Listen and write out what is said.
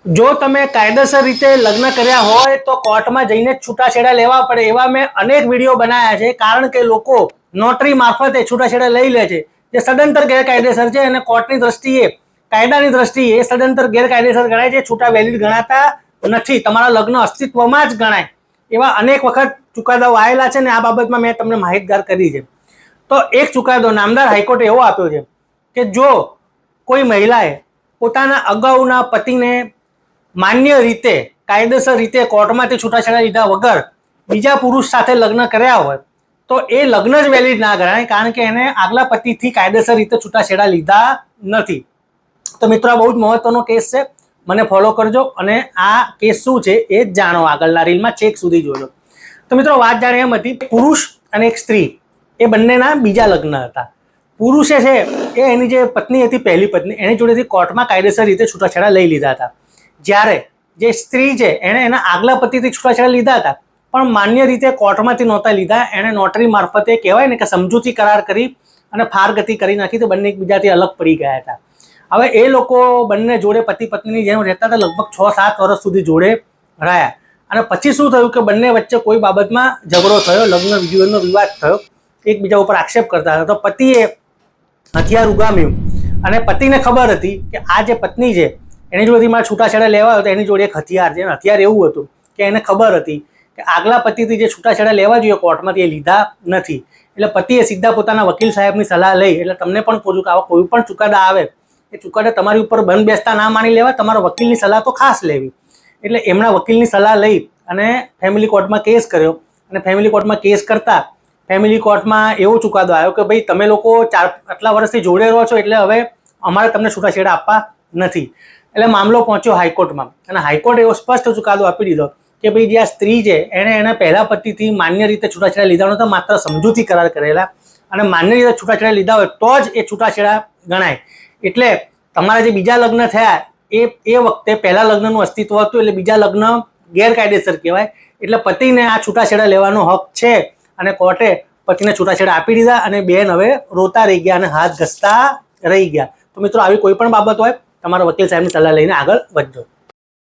જો તમે કાયદેસર રીતે લગ્ન કર્યા હોય તો કોર્ટમાં જઈને જ છૂટાછેડા લેવા પડે એવા મેં અનેક વિડીયો બનાવ્યા છે, કારણ કે લોકો નોટરી મારફતે છૂટાછેડા લઈ લે છે, જે સદંતર ગેરકાયદેસર છે અને કોર્ટની દ્રષ્ટિએ, કાયદાની દ્રષ્ટિએ એ સદંતર ગેરકાયદેસર ગણાય છે, છૂટા વેલિડ ગણાતા નથી, તમારા લગ્ન અસ્તિત્વમાં જ ગણાય એવા અનેક વખત ચુકાદાઓ આવેલા છે ને આ બાબતમાં મેં તમને માહિતગાર કરી છે. તો એક ચુકાદો નામદાર હાઈકોર્ટે એવો આપ્યો છે કે જો કોઈ મહિલાએ પોતાના અગાઉના પતિને માન્ય રીતે, કાયદેસર રીતે કોર્ટમાંથી છૂટાછેડા લીધા વગર બીજા પુરુષ સાથે લગ્ન કર્યા હોય તો એ લગ્ન જ વેલિડ ના ગણાય, કારણ કે એને આગલા પતિથી કાયદેસર રીતે છૂટાછેડા લીધા નથી. તો મિત્રો આ બહુ જ મહત્વનો કેસ છે, મને ફોલો કરજો અને આ કેસ શું છે એ જ જાણો, આગળના રીલમાં છેક સુધી જોજો. તો મિત્રો વાત જાણે એમ હતી, પુરુષ અને એક સ્ત્રી એ બંનેના બીજા લગ્ન હતા. પુરુષે છે એ એની જે પત્ની હતી, પહેલી પત્ની, એની જોડેથી કોર્ટમાં કાયદેસર રીતે છૂટાછેડા લઈ લીધા હતા. જ્યારે જે સ્ત્રી છે એણે એના આગલા પતિથી છૂટાછેડા લીધા હતા, પણ માન્ય રીતે કોર્ટમાંથી નહોતા લીધા, એણે નોટરી મારફતે કહેવાય ને કે સમજૂતી કરાર કરી અને ફારગતિ કરી નાખી, તો બંને એકબીજાથી અલગ પડી ગયા હતા. હવે એ લોકો બંને જોડે પતિ પત્નીની જેમ રહેતા હતા, લગભગ 6-7 વર્ષ સુધી જોડે રહ્યા. અને પછી શું થયું કે બંને વચ્ચે કોઈ બાબતમાં ઝઘડો થયો, લગ્ન જીવનનો વિવાદ થયો, એકબીજા ઉપર આક્ષેપ કરતા હતા. તો પતિએ હથિયાર ઉગામ્યું અને પતિને ખબર હતી કે આ જે પત્ની છે એની જોડેથી મારે છૂટાછેડા લેવા હોય તો એની જોડે એક હથિયાર છે. હથિયાર એવું હતું કે એને ખબર હતી કે આગલા પતિથી જે છૂટાછેડા લેવા જોઈએ કોર્ટમાંથી એ લીધા નથી. એટલે પતિએ સીધા પોતાના વકીલ સાહેબની સલાહ લઈ, એટલે તમને પણ કહું છું કે આવા કોઈ પણ ચુકાદા આવે એ ચુકાદા તમારી ઉપર બંધ બેસતા ના માની લેવા, તમારા વકીલની સલાહ તો ખાસ લેવી. એટલે એમના વકીલની સલાહ લઈ અને ફેમિલી કોર્ટમાં કેસ કર્યો. અને ફેમિલી કોર્ટમાં કેસ કરતા ફેમિલી કોર્ટમાં એવો ચુકાદો આવ્યો કે ભાઈ તમે લોકો આટલા વર્ષથી જોડે રહો છો એટલે હવે અમારે તમને છૂટાછેડા આપવા નથી. એટલે મામલો પહોંચ્યો હાઈકોર્ટમાં અને હાઈકોર્ટે એવો સ્પષ્ટ ચુકાદો આપી દીધો કે ભાઈ જે આ સ્ત્રી છે એણે એના પહેલા પતિથી માન્ય રીતે છૂટાછેડા લીધા નહોતા, માત્ર સમજૂતી કરાર કરેલા, અને માન્ય રીતે છૂટાછેડા લીધા હોય તો જ એ છૂટાછેડા ગણાય. એટલે તમારા જે બીજા લગ્ન થયા એ વખતે પહેલા લગ્નનું અસ્તિત્વ હતું, એટલે બીજા લગ્ન ગેરકાયદેસર કહેવાય. એટલે પતિને આ છૂટાછેડા લેવાનો હક છે અને કોર્ટે પતિને છૂટાછેડા આપી દીધા અને બેન હવે રોતા રહી ગયા અને હાથ ઘસતા રહી ગયા. તો મિત્રો આવી કોઈ પણ બાબત હોય તમારા વકીલ સાહેબની સલાહ લઈને આગળ વધજો.